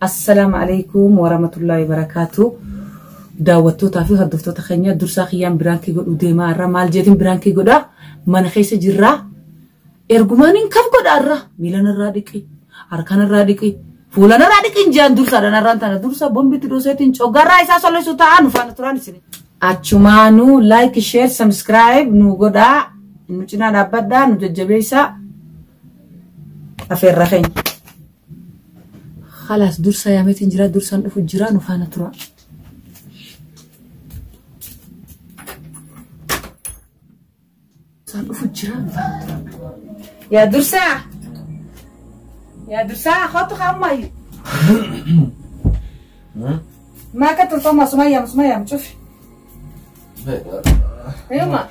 السلام عليكم ورحمة الله وبركاته. دعوتو تافي هدفتو تخنيا درسا خيام برانكي قد وديما الرا مال جدين برانكي قدا من خيس جرا إرجمانين كم قد الرا ميلان الراديكي أركان الراديكي فلان الراديكي جان درسا دنا رانتنا درسا بومبي تدوسيتين شجرة إسا سولي سوتان فان تراني سني أتشمانو لايك شير سبسكرايب نو قدا نوچنا نبدا نججبيسا أفير رخين خلاص درسا يا ميتين جرا درسا نفو جرا نفانا ترى نفو جرا نفانا ترى يا درسا خاطو خامي ما كتر طما سمية شوفي ايوه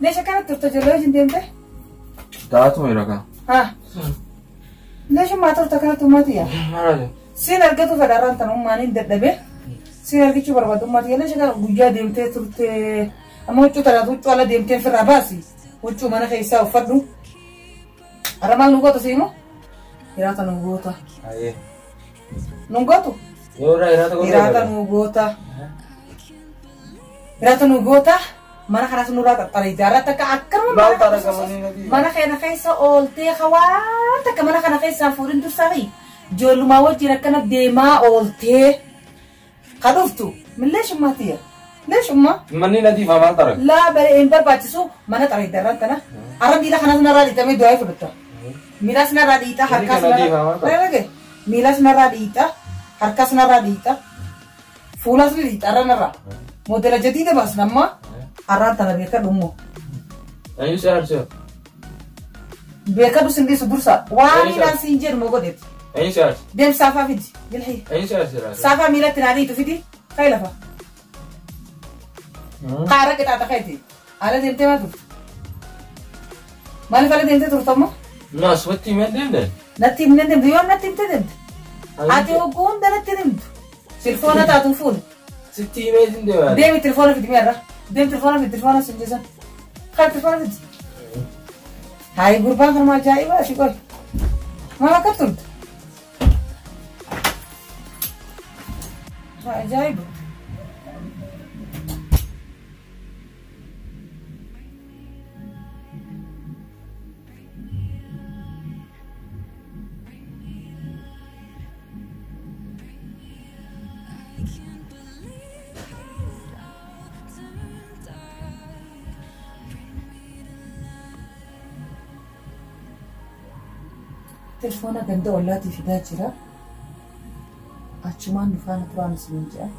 ليش كانت ترتجلوج انت داتو ميراكا ها ليش ما ترتكنت توماتيا سين ارغتو فداران تنم مانين ددبه سين ارغيچو بربادو ماتيا ليش كان غوجا ديمته ترت اموچو تراتو على ديمته في راباسي وچو مانا خيسا وفدو ارمال نوغوتو سيمو يراتا نوغوتا اي نوغوتو يراتا نوغوتا mana kana sunura tari dara ta ka akkar mana kana kaisa olte khawata ka mana kana kaisa furin tu sari jolu ma wajhi rakana dema olte qaduftu min lesh matiya lesh umma manni nadi fama tara la bare embar bachisu mana tari dara tana arabi la khana sunara di tame duai fudta milas na radita harkas na lage milas na radita harkas na radita fulas radita ranara modela jadida bas namma arata na beka dumo ayu sir beka du sindi sudursa wani na sinjer mogodet ayu sir dem safa fidi bilhi ayu sir safa mila tinari tu fidi khailafa qara kita ta khaiti ala dem tema tu mali fala dem tu tomo no swati men dem natti men dem yo natti dem ati ogun da natti dem telefona ta tu fun sitti men dem dem telefona fidi merra dem telefona sinjesa khat telefona fidi hai gurban kan ma jaiba shikoi mala katul jaiba تلفونك عند ولاتي في داجرة أتشمان نفانا تران سنجا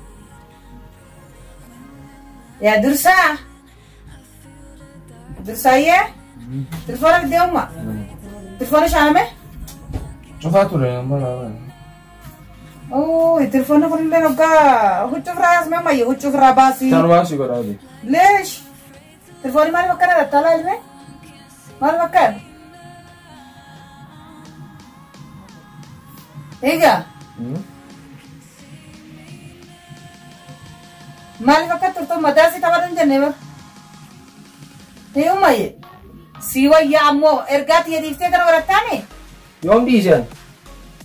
يا درسا يا تلفونك دي أمه تلفونك شامه شوفاتو لي مالا أوه تلفونك كل اللي نبقى هو تشوف راس ما هو تشوف راباسي تنواسي قرادي ليش تلفوني مالي مكان طلع لي مالي مكان إيجا مالي فكرت ترتم مدرسة تبادل جنبه يوم ماي سيوا يا أمو إرجعت يديفتي كنا ورثاني يوم ديجان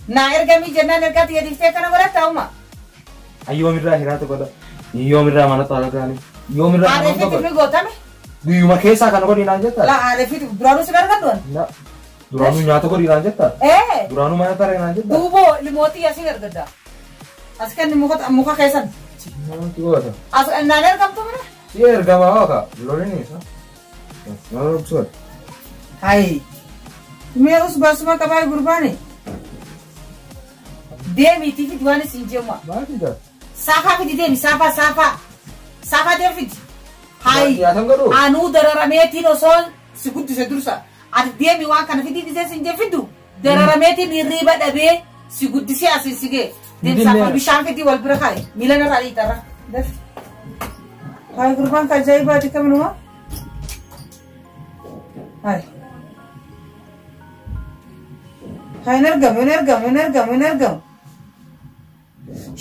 نا إرجع مي جنان إرجعت يديفتي كنا ورثاوما أيوم مرة هيراتو كذا يوم مرة ما نطلع كاني يوم مرة ما نطلع عارفة تبي قطعمي يوم ما كيسا كانوا كوري نانجتا لا عارفة درانو سكر كدون لا درانو نياتو كوري نانجتا إيه درانو ما نتاري نانجتا دوبو لموتي ياسين إرجعتا أسكن مخا كيسان تقول هذا أسكن نانير كم تمره سير كما هذا لوليني سا ما ربصور هاي मैं उस बस में कबाई गुरबानी दे मीठी की दीवाने सिंचे माँ बात इधर साफा भी दे मी साफा दे फिर हाय या थम करो आनु दरारा में थी नोसन सिकुट से दूसरा आज दे मी वहाँ करने फिर दे सिंचे फिर दू दरारा में थी निर्रीबा दबे सिकुट से आसिर सिगे दिन साफा बिशान के दी वल्पर खाए मिलन राली तरह दे हाय गुरबान का जाई बात कम नुआ हाय energam.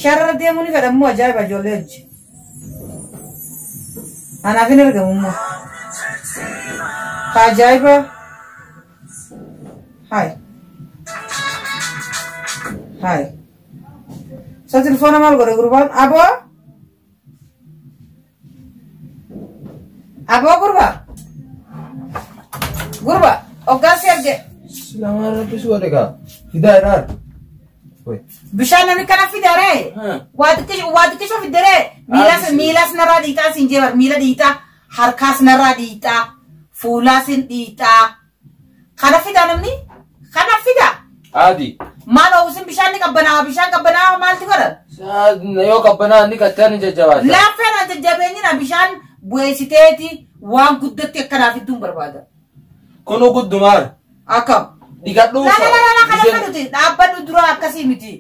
Sharra dia muni kada mo ajaiba jolej. Ana energam mo. Ajaiba. Hai. Sa telefoona maal godhe gurbaan? Aboo? Aboo gurba? Gurba, oggaasi arge. Silaamaa rabbi si godhe gaa. Fidaa irraa. Bishaan namni kana fidaree? Waa xiqqisho fidaree? Miilas narraa dhiitaa siin jeebar. Miila dhiitaa, harkaas narraa dhiitaa, fuulaas hin dhiitaa. Kana fidaa namni? Kana fidaa? Adi. Maal oowwisin bishaan ni qabbanaa? Bishaan qabbanaa maalti godhan? Yoo qabbanaa inni kattaa ni jajjabaata. Laaffeen an jajjabeenyina bishaan bu'eessiteeti waan guddatti akkanaa fidduun barbaada. Kunuu guddumaara. Akkam? Dhigadhuu. Kana fedhuti dhaabbannu dura akkasii miti.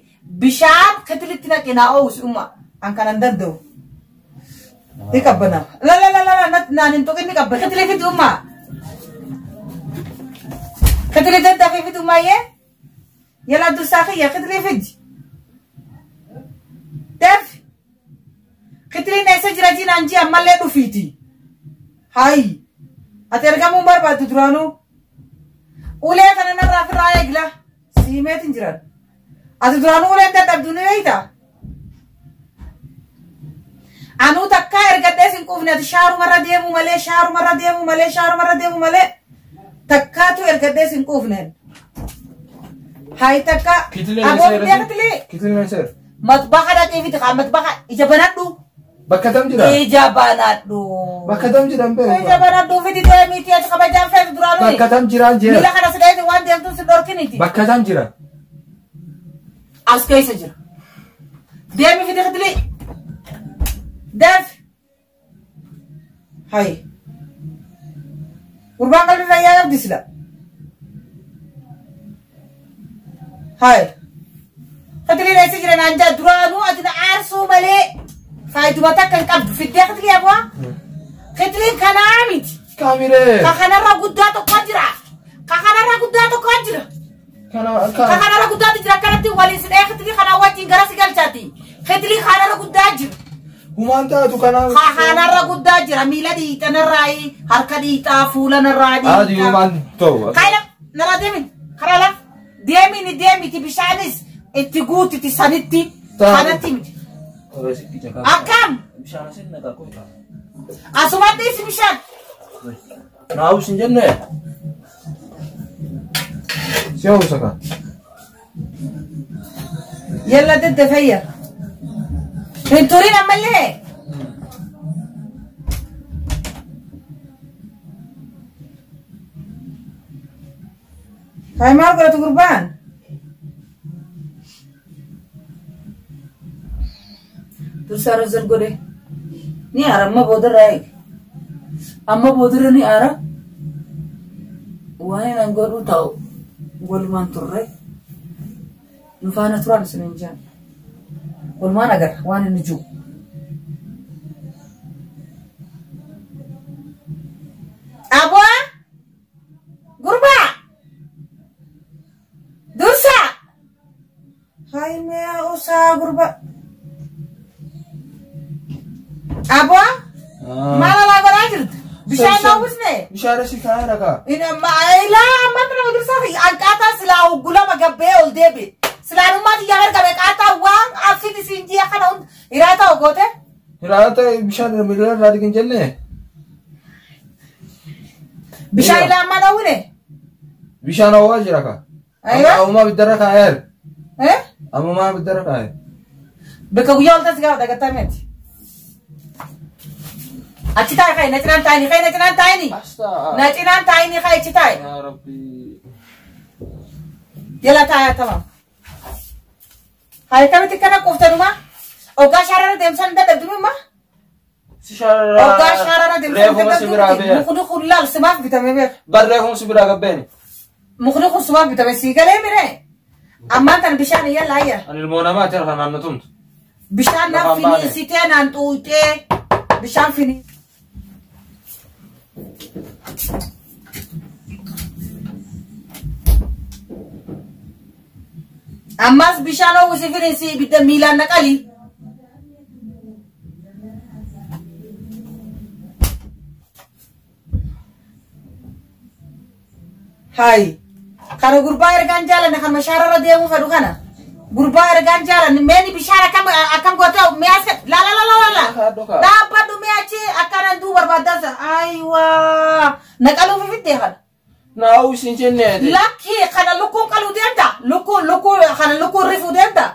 Bishaan katilitti naqinaa oowwisi umma. An kanan danda'u. Ni qabbanaa. Naan hin tuqin ni qabbanaa. Katilee fidi umma. Katilee daddafee fidi ummaayee? Yala dursaa kiyya katilee fidi. Deef. Katileen eessa jira jinaan ji'a ammallee dhufiiti. Hayi. Ati ergamuun barbaaddu duraanuu. Ulee kana narraa firraa eegla. Siimeetiin jiran. Ati duraanuu uleen dadhabdu ni beeyta. Anuu takkaa ergadhee sin quufne ati shaarumarra deemu malee. Takkaatu ergadhee sin quufneen. Hayi takka. Aboo biyya katilee. Kitilee seer. Matbaqa dhaqee fiti kaa matbaqa ija banadhu. Bakka tam jira? Ija banadhu. Bakka tam jira mbee? Ija banadhu fiti deemiiti ati kabajaan feetu duraanuu. Bakka tam jiraan jira? Miila kana sideeti waan deemtuun si dhorkiniti. Bakka tam jira? As keessa jira. Deemi fiti katilee. Deef. Hayi. Gurbaan qalbii fayyaa qabdi sila. Hayi. Katilee eessa jira naan jaa duraanuu ati na aarsuu malee faayiduma takka hin qabdu fiddee katilee aboo. Katileen kanaa miti. Kaamiree. Ka kanarra guddaa tokko jira. Ka kanarra guddaa jira kanatti waliin sidhee katilee kanaa wajjin gara si galchaati. Katilee kanarra guddaa jira. Humaan taatu kanaa. Ka kanarra guddaa jira miila dhiixa narraayi harka dhiixaa fuula narraa dhiixa. Adi humaan ta'u. Kaayila narraa deemin karaa laf deemiti bishaanis itti guutiti sanitti kanatti miti. Akkam? Bishaan asin nagaa qofa. Asumatti isi bishaan. Naawus hin jenne. Si hawwisa ka. Yalla daddafayya. Hin turin ammallee. Hai maal godhatu gurbaan? Dursaa razal godhe. Ni aara amma boodarraa eege. Amma boodarra ni aara. Waan hin godhu ta'u walumaan turre. Nu faana turan isin hin jaan. Walumaan agarra waan inni jiru. Aboo? Gurbaa? Dursaa? Hai mee usaa gurbaa? Aboo? Maal alaa godhaa jirtu? Bishaan naa uwwisne? Bishaan asii kaa'ee dhagaa. Ilaa ammatti nama dursaa fi qaataa silaa hoggulama gabbee ol deebi. Silaanummaa xiyyaa gargabe qaataa waan affiti siin ji'a kana hunda hiraata hogoote? Hiraata bishaan miidhagina irraa digin jenne? Bishaan ilaa ammaa dhawwine? Bishaan hawwaa jira ka. Ammumaa biddarra kaa'eer. Ammumaa biddarra kaa'eer. Bakka guyyaa oltas gaafa dagattameeti. Achi taa'e ka'e na cinaan taa'ini ka'e na cinaan taa'ini. Na cinaan taa'ini ka'e achi taa'e. Yaa Rabbii. Jala taa'e tamam. Hai kamitti kana qoftanuma oggaa shaarara deemsan dadhabdumma. Oggaa shaarara deemsan dadhabdumma. Mukni kun laal simaaf bitame beek. Barreeffamni si biraa gabbeeni. Mukni kun simaaf bitame sii galee mire. Ammaan tan bishaan yalla ayya. Ani ilmoo namaa ati harka naannoo tumtu. Bishaan naaf finiisitee naan xuuxee bishaan finii. Ammas bishaan uwwisi finiisi ibidda miilaan naqali. Hai. Kana gurbaa ergaan jaalanna kan mashaararra deemuu fedhu kana. Gurba ergan jalan meni bishara akam gota meas la da padu meachi akaran du barbadasa aywa nakalu fitte hal na u sinjenne lakhi khana luku kalu denta luku khana luku rifu denta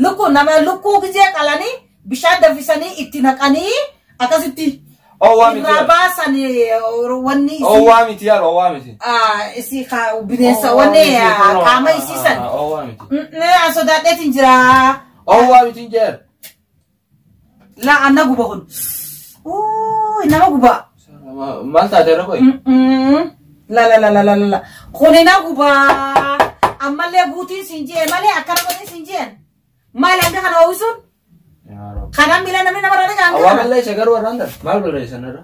luku nama luku gije kalani bishada fisani itinakani akasitti Owamiti rabasani wani Owamiti ya Owamiti isi kha binesa wani kama isi san Owamiti ne aso da detin jira Owamiti jer la anagu bahun ina guba Malta dera koi la khone na guba amalle guti sinje male akara guti sinje male anga kana usun kana mila namni namara daga anga Awalle shagaru aranda mal balaisan ara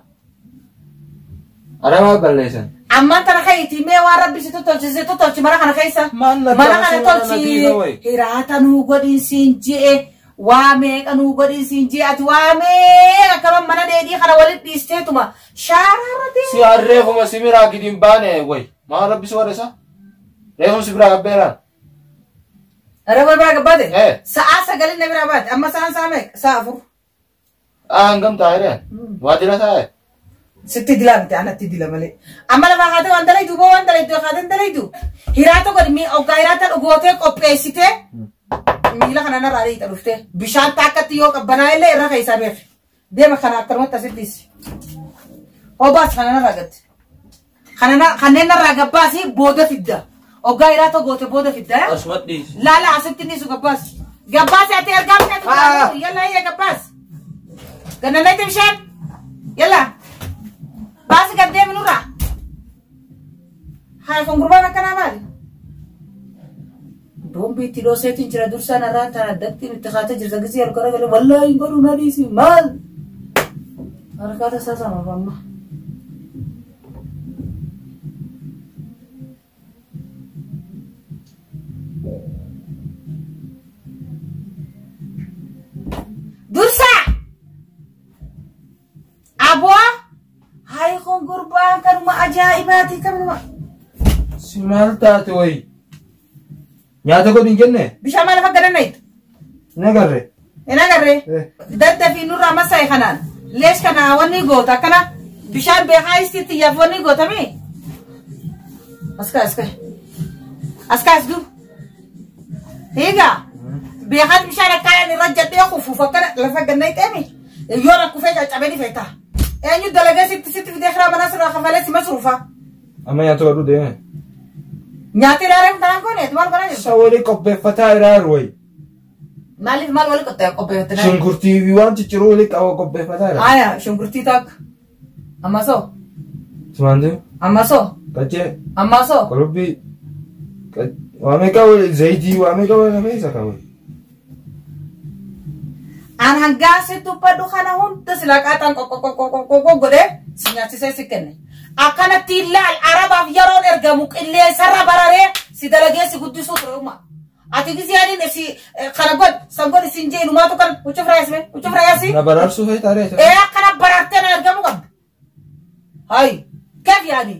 Ara balaisan amma tara khayti me wa rabbi to tolchi mara kana khaisa mara kana tolchi hirata nu godin sinje wa me kanu godin sinje at wa me akaba mana dedi khana walid distetuma shararati si arre huma simira gidin bane wai ma rabbi suwaresa rehum sibra gabbera Arabal baga bade saasa galin nebra bad amma saan samek saafu angam taire wadira tae sitti dilam te anatti dilamale amma la bahade wandalay du bo wandalay du khaden dalay du hirato gad mi o gairata ugote qopesite mila khana rari tarufte bishan takati yo banayle ra kaysa bef dema khana aktarmat tasdis o bas khana ragat khana ragabasi boda fidda o gairato gote boda fidda asmat dis la asitni su gabas ate argam yalla ya gabas kana naitem shat yalla bas gadde minura hay fongurba kana mal bombi tiro setin jira dursana rata datti mitkhata jirza gisi ar kara wallahi baru nadisi mal harakata sasa mama Dursa Abwa Hai khongurba kan ma ajaibati kan ma simalta toy nyata ko dinjenne bisha mala fagana nait nagarre dadda fi nurra masai khanan lesh kana wani gota kana bisha be haisti ti yavoni gota mi aska du hega بيخد مشارك كان رجع بيخوف وفكر لفقد نيت أمي يورا كوفيجا تعبني فيتا يعني الدلجة ست في دخرة مناصر وخفالات مصروفة أما ياتورو ده نياتي رارم تنام كونه تمام كونه سوالي كوبي فتاة راروي مالي مال ولا كتة كوبي فتاة شنكرتي بيوان تشرو لك أو كوبي فتاة آيا شنكرتي تاك أما سو سمعتي أما سو كتير أما سو كلوبي وامي كاول زيدي وامي كاول نفيسا كاول an hangase tu padu khana hunta silakatan kok gode sinyati saya sikenne akana tilal araba yaron ergamuk ille sarra barare sidalage si guddi sotroma ati gisiani ne si khana god sangod sinje numa to kan uchu frayasi na barar su hay tare akana bararte na ergamuk hay kaf yani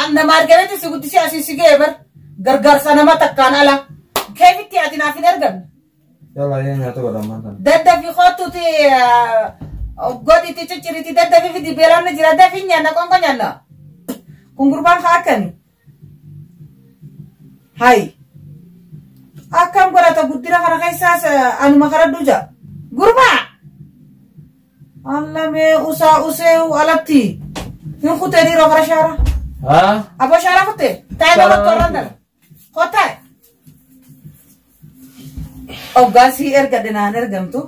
anna margaweti si guddi si asisi geber gargar sanama takkan ala kefiti ati na fin ergam يلا يا تو رمضان دد في خطوتي غودي تشيرتي دد في دي بيران جرا دد في نيانا كون نيانا كونغربان خاكن هاي akam gora ta gudira khara kaisas anu makara duja gurba alla me usa useu alati yun khuteri ro khara shara ha abo shara khute tayna toranda khota Ogasi ergadenan ergamtu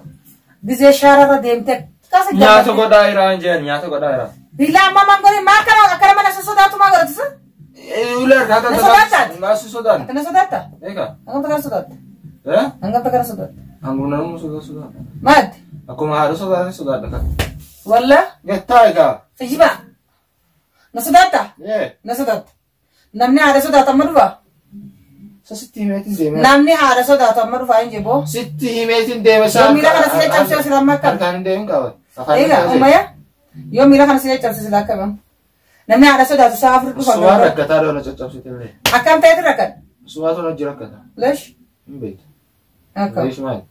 bize sharara demte kasa nyato ko daira anjen nyato ko daira bila mama ngori makara akara mana sesodatu magarat se ular kata nasu sodan kana sodata eka angam takara sodat angam takara sodat angunan mu sodat mad aku mah harus sodat dekat walla getta eka sejiba nasodata nasodat namni ada sodata marwa Sitti himetin deema. Namni haadha sodaatu amma dhufaa hin jibboo. Sitti himetin deema isaa. Yoo miila kana siree cabsee sila amma akkam. Harkaan hin deemin qaba. Egaa ummaya yoo miila kana siree cabsee sila akkam. Namni haadha sodaatu isaa afur dhufa. Suwaa rakkataa dhoona caccabsite illee. Akkam ta'etu rakkan. Suwaa tona hojii rakkata. Lesh. Hin beektu. ليش ما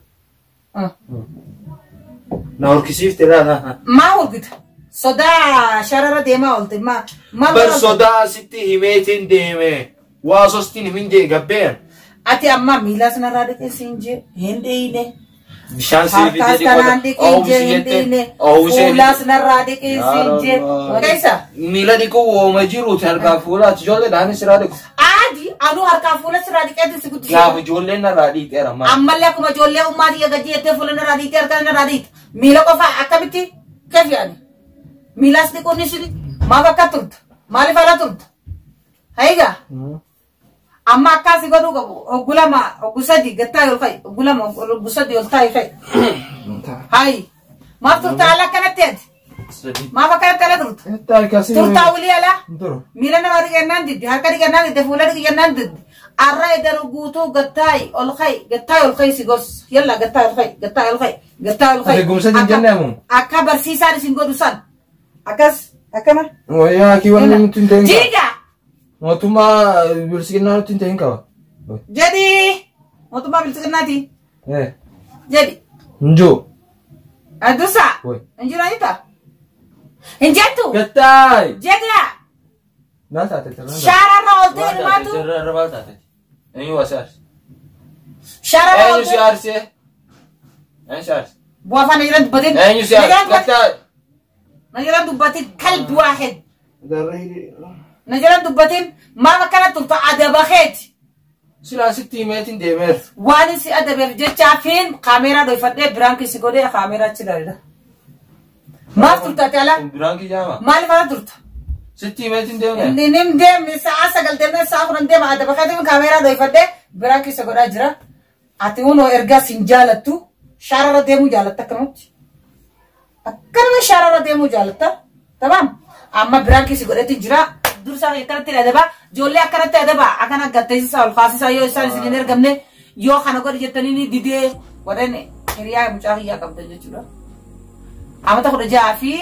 نور كسيف ترى ما هو قلت صدا شرارة ديما قلت ما بس صدا ستي هميتين ديمه واصستين من دي قبين أتي أما ميلا سنرادك سينجي هندينه بشان سيفي harkas kanan di kinjendine ulas narade kinje kaisa mila di ko wo majiru harka fula jolle dani sirade adi anu harka fula sirade kadi sigut ya jolle naradi tera ma amma kuma jolle umari ya gaji ete fula naradi ter kan naradi mila ko fa akabiti kef yani milas di ko nisini ma bakatut mali fala tut haiga amma kasi godu gulama gusadi gatta yolkai gulama gusadi yoltai kai hai ma turta ala kanated ma bakara tala turta wali ala milana radi ganandi hakari ganandi de fuladi ganandi arra idaru gutu gattai olkai sigos yalla gattai olkai gumsadi jannamu akabar sisari singodusan akas akana ya kiwan mutun jiga Motuma bilsikina tin tengka. Jadi motuma bilsikina ti. Jadi. Njo. Adusa. Njo na ita. Njatu. Gatai. Jaga. Nasa te terang. Shara na hotel matu. Shara balta te. Enyu wasar. Shara na hotel. Enyu siarse. Enyu siarse. Buafa najiran dubatin. Enyu siarse. Gatai. najiran dubatin kalb واحد. Dari. نجران دوبتين ما كانت تلطع أدب خيت سلا 600 ديمر وانسي أدب جت فين كاميرا دو يفتح برانكي سيقولي كاميرا تشيله ما تلطع تلا برانكي جاما ما لفلا تلطع 600 ديمر نيم ديم ساعة سقل ديم ساعة فرن ديم أدب خيت من كاميرا دو يفتح برانكي سيقولي أجرا أتيونو إرجع سنجالتو شارع ديمو جالتا كنوت أكرم شارع ديمو جالتا تمام أما برانكي سيقولي تجرا dursa yakana tira deba jolle akana tira deba akana gatte sal khasi sa yo sal sinner gamne yo khana ko jetani ni dide wadane heriya muchahi ya kabda jura amata khoda jafi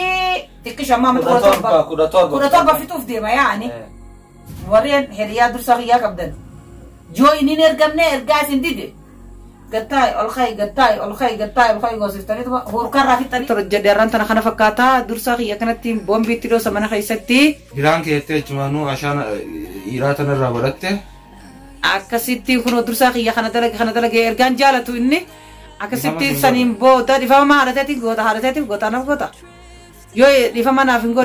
tikish amma amata khoda torba fituf de ma yani wariyan heriya dursa ya kabda jo ininer gamne ergas indide gattay olkhay gosistani to hurkar rafitani to jadaran tan khana fakata dursa ya kanati bombi tiro samana khaysatti giran ke te chumanu ashan iratana rabaratte akasitti kuno dursa ya khana talaga ergan jalatu inni akasitti sanim bota difama haratati gota na gota yo difama na fingo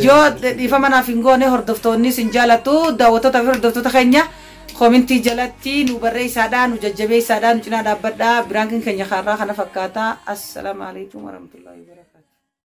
yo difama na fingo ne hordoftoni sinjalatu dawato ta hordofto ta khanya kominti jalatti nu barrei sada nu jajjabe sada nu cina dabbadha birankin kenya kharra kana fakkata assalamu alaikum warahmatullahi wabarakatuh